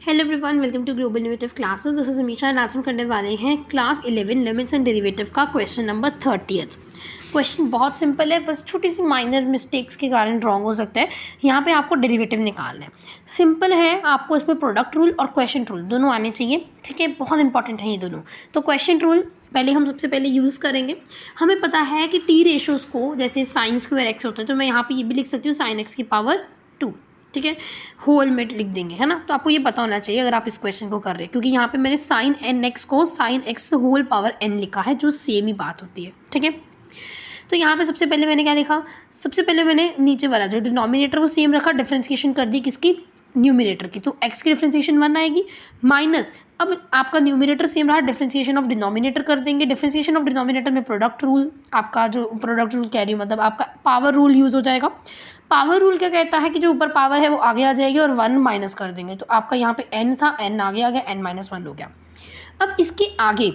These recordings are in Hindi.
Hello everyone, welcome to global innovative classes. This is Amisha and आज हम करने वाले हैं क्लास 11 लिमिट्स एंड डेरिवेटिव का क्वेश्चन नंबर 30। क्वेश्चन बहुत सिंपल है, बस छोटी सी माइनर मिस्टेक्स के कारण रॉन्ग हो सकता है। यहाँ पे आपको डेरिवेटिव निकालना है। सिंपल है, आपको इसमें प्रोडक्ट रूल और क्वेश्चन रूल दोनों आने चाहिए। ठीक है, बहुत इंपॉर्टेंट है ये दोनों। तो क्वेश्चन रूल पहले हम सबसे पहले यूज़ करेंगे। हमें पता है कि टी रेशोज़ को जैसे साइन स्क्वायर एक्स होता है, तो मैं यहाँ पे ये भी लिख सकती हूँ साइन एक्स की पावर 2। ठीक है, होल में लिख देंगे, है ना। तो आपको ये पता होना चाहिए अगर आप इस क्वेश्चन को कर रहे हैं, क्योंकि यहाँ पे मैंने साइन एन एक्स को sine x whole power n लिखा है, जो सेम ही बात होती है। ठीक है, तो यहाँ पे सबसे पहले मैंने क्या लिखा, सबसे पहले मैंने नीचे वाला जो डिनोमिनेटर वो सेम रखा, डिफ्रेंसिएशन कर दी किसकी, न्यूमिनेटर की। तो एक्स की डिफ्रेंसिएशन 1 आएगी माइनस, अब आपका न्यूमिनेटर सेम रहा, डिफ्रेंसिएशन ऑफ डिनोमिनेटर कर देंगे। डिफ्रेंसिएशन ऑफ डिनोमिनेटर में प्रोडक्ट रूल, आपका जो प्रोडक्ट रूल कह रही हूँ मतलब आपका पावर रूल यूज़ हो जाएगा। पावर रूल क्या कहता है कि जो ऊपर पावर है वो आगे आ जाएगी और 1 माइनस कर देंगे। तो आपका यहाँ पे n था, n आगे आ गया, n-1 हो गया। अब इसके आगे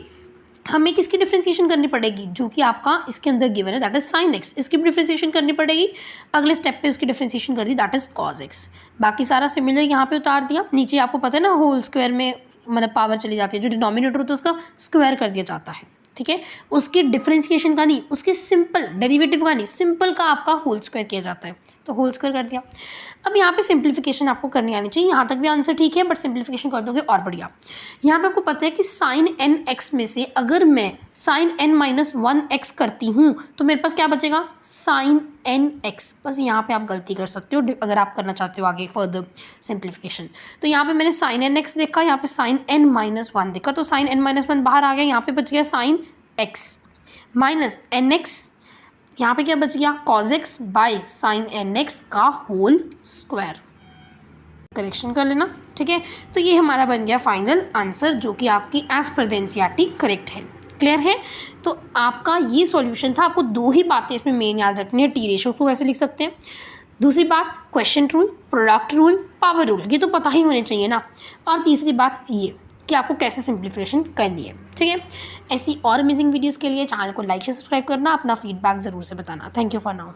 हमें किसकी डिफ्रेंसिएशन करनी पड़ेगी, जो कि आपका इसके अंदर गिवन है, दैट इज साइन एक्स। इसकी भी डिफ्रेंसिएशन करनी पड़ेगी। अगले स्टेप पे उसकी डिफ्रेंसिएशन कर दी, दैट इज कॉज एक्स। बाकी सारा सिमिलर यहाँ पे उतार दिया। नीचे आपको पता है ना, होल स्क्वायर में मतलब पावर चली जाती है, जो डिनोमिनेटर होता है उसका स्क्वायर कर दिया जाता है। ठीक है, उसके डिफ्रेंसिएशन का नहीं, उसके सिंपल डेरिवेटिव का नहीं, सिंपल का आपका होल स्क्वायर किया जाता है, तो होल स्क्वायर कर दिया। अब यहाँ पे सिंप्लीफिकेशन आपको करनी आनी चाहिए। यहाँ तक भी आंसर ठीक है, बट सिंप्लीफिकेशन कर दोगे और बढ़िया। यहाँ पे आपको पता है कि साइन एन एक्स में से अगर मैं साइन एन माइनस 1 एक्स करती हूँ तो मेरे पास क्या बचेगा, साइन एन एक्स। बस यहाँ पे आप गलती कर सकते हो अगर आप करना चाहते हो आगे फर्दर सिंप्लीफिकेशन। तो यहाँ पे मैंने साइन एन एक्स देखा, यहाँ पे साइन एन माइनस 1 देखा, तो साइन एन माइनस 1 बाहर आ गया, यहाँ पे बच गया sine x minus n x, यहाँ पे क्या बच गया, cos x by sine n x का होल स्क्वायर। करेक्शन कर लेना। ठीक है, तो ये हमारा बन गया फाइनल आंसर, जो कि आपकी as per the NCERT correct है। क्लियर है, तो आपका ये सॉल्यूशन था। आपको दो ही बातें इसमें मेन याद रखनी है, टी रेशो को कैसे लिख सकते हैं, दूसरी बात question rule, product rule, power rule, ये तो पता ही होने चाहिए ना, और तीसरी बात ये कि आपको कैसे सिंप्लीफिकेशन करनी है। ठीक है, ऐसी और अमेजिंग वीडियोस के लिए चैनल को लाइक से सब्सक्राइब करना, अपना फीडबैक ज़रूर से बताना। Thank you for now.